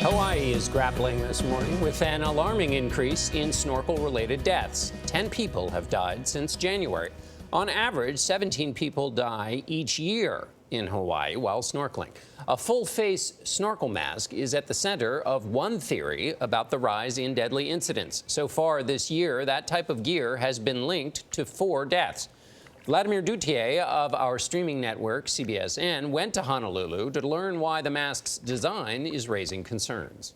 Hawaii is grappling this morning with an alarming increase in snorkel-related deaths. 10 people have died since January. On average, 17 people die each year in Hawaii while snorkeling. A full-face snorkel mask is at the center of one theory about the rise in deadly incidents. So far this year, that type of gear has been linked to 4 deaths. Vladimir Duthiers of our streaming network, CBSN, went to Honolulu to learn why the mask's design is raising concerns.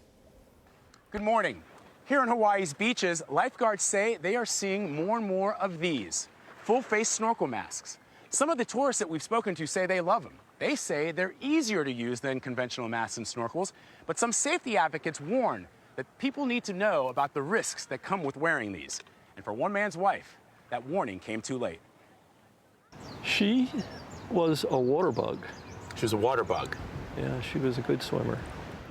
Good morning. Here on Hawaii's beaches, lifeguards say they are seeing more and more of these full-face snorkel masks. Some of the tourists that we've spoken to say they love them. They say they're easier to use than conventional masks and snorkels, but some safety advocates warn that people need to know about the risks that come with wearing these. And for one man's wife, that warning came too late. She was a water bug. She was a water bug. Yeah, she was a good swimmer.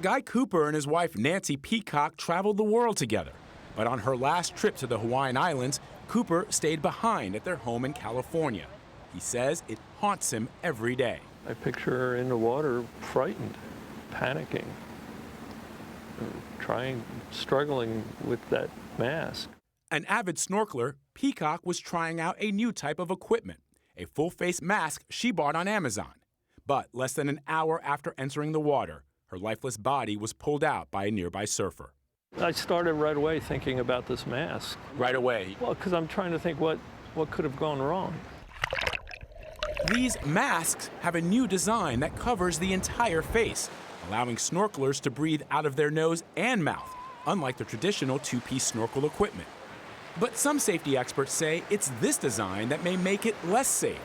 Guy Cooper and his wife Nancy Peacock traveled the world together. But on her last trip to the Hawaiian Islands, Cooper stayed behind at their home in California. He says it haunts him every day. I picture her in the water, frightened, panicking, struggling with that mask. An avid snorkeler, Peacock was trying out a new type of equipment, a full-face mask she bought on Amazon. But less than an hour after entering the water, her lifeless body was pulled out by a nearby surfer. I started right away thinking about this mask. Right away? Well, because I'm trying to think what could have gone wrong. These masks have a new design that covers the entire face, allowing snorkelers to breathe out of their nose and mouth, unlike the traditional 2-piece snorkel equipment. But some safety experts say it's this design that may make it less safe,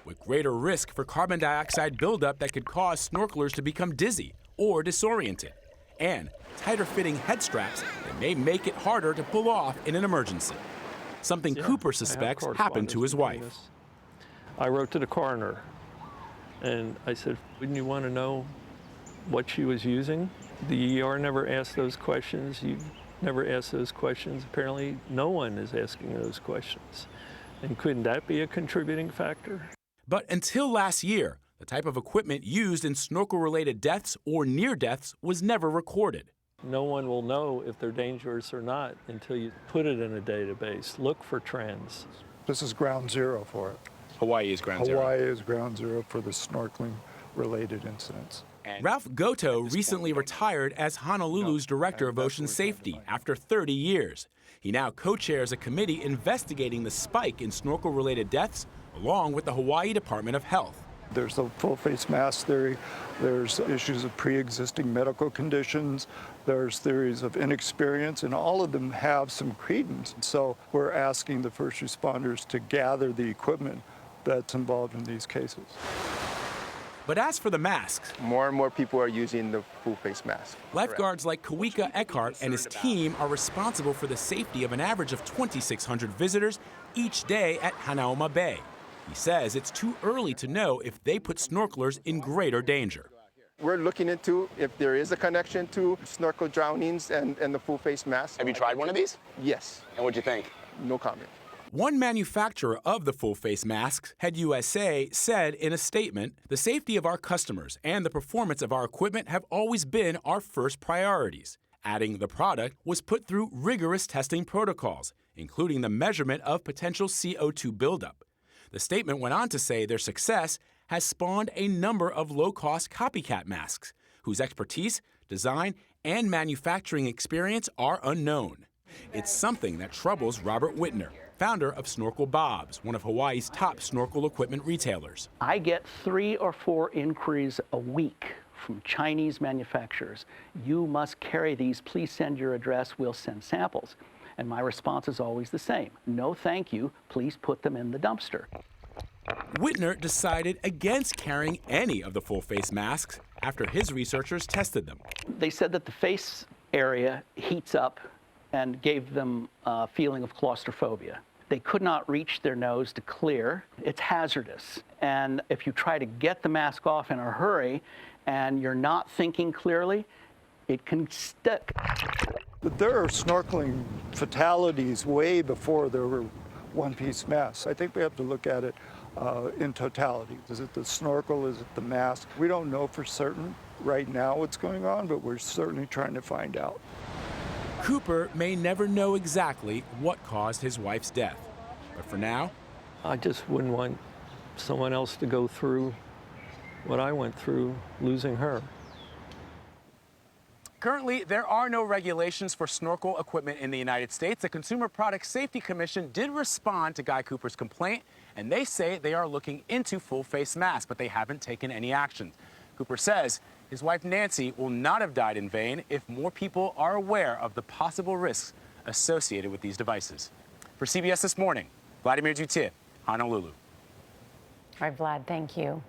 with greater risk for carbon dioxide buildup that could cause snorkelers to become dizzy or disoriented, and tighter-fitting head straps that may make it harder to pull off in an emergency. Something Cooper suspects happened to his wife. I wrote to the coroner, and I said, wouldn't you want to know what she was using? The ER never asked those questions. You never asked those questions. Apparently, no one is asking those questions. And couldn't that be a contributing factor? But until last year, the type of equipment used in snorkel-related deaths or near deaths was never recorded. No one will know if they're dangerous or not until you put it in a database. Look for trends. This is ground zero for it. Hawaii is ground zero. Hawaii is ground zero for the snorkeling-related incidents. Ralph Goto recently retired as Honolulu's Director of Ocean Safety after 30 years. He now co-chairs a committee investigating the spike in snorkel-related deaths, along with the Hawaii Department of Health. There's the full-face mask theory. There's issues of pre-existing medical conditions. There's theories of inexperience, and all of them have some credence. So we're asking the first responders to gather the equipment that's involved in these cases. But as for the masks, more and more people are using the full-face mask. Lifeguards like Kawika Eckhart and his team are responsible for the safety of an average of 2,600 visitors each day at Hanauma Bay. He says it's too early to know if they put snorkelers in greater danger. We're looking into if there is a connection to snorkel drownings and the full-face mask. Have you tried one of these? Yes. And what'd you think? No comment. One manufacturer of the full-face masks, Head USA, said in a statement, "The safety of our customers and the performance of our equipment have always been our first priorities," adding the product was put through rigorous testing protocols, including the measurement of potential CO2 buildup. The statement went on to say their success has spawned a number of low-cost copycat masks, whose expertise, design, and manufacturing experience are unknown. It's something that troubles Robert Whitner, founder of Snorkel Bob's, one of Hawaii's top snorkel equipment retailers. I get 3 or 4 inquiries a week from Chinese manufacturers. You must carry these. Please send your address. We'll send samples. And my response is always the same. No, thank you. Please put them in the dumpster. Whitner decided against carrying any of the full-face masks after his researchers tested them. They said that the face area heats up and gave them a feeling of claustrophobia. They could not reach their nose to clear. It's hazardous. And if you try to get the mask off in a hurry and you're not thinking clearly, it can stick. There are snorkeling fatalities way before there were one-piece masks. I think we have to look at it in totality. Is it the snorkel? Is it the mask? We don't know for certain right now what's going on, but we're certainly trying to find out. Cooper may never know exactly what caused his wife's death. But for now, I just wouldn't want someone else to go through what I went through losing her. currently, there are no regulations for snorkel equipment in the United States. The Consumer Product Safety Commission did respond to Guy Cooper's complaint, and they say they are looking into full-face masks, but they haven't taken any action. Cooper says his wife Nancy will not have died in vain if more people are aware of the possible risks associated with these devices. For CBS This Morning, Vladimir Duthiers, Honolulu. All right, Vlad, thank you.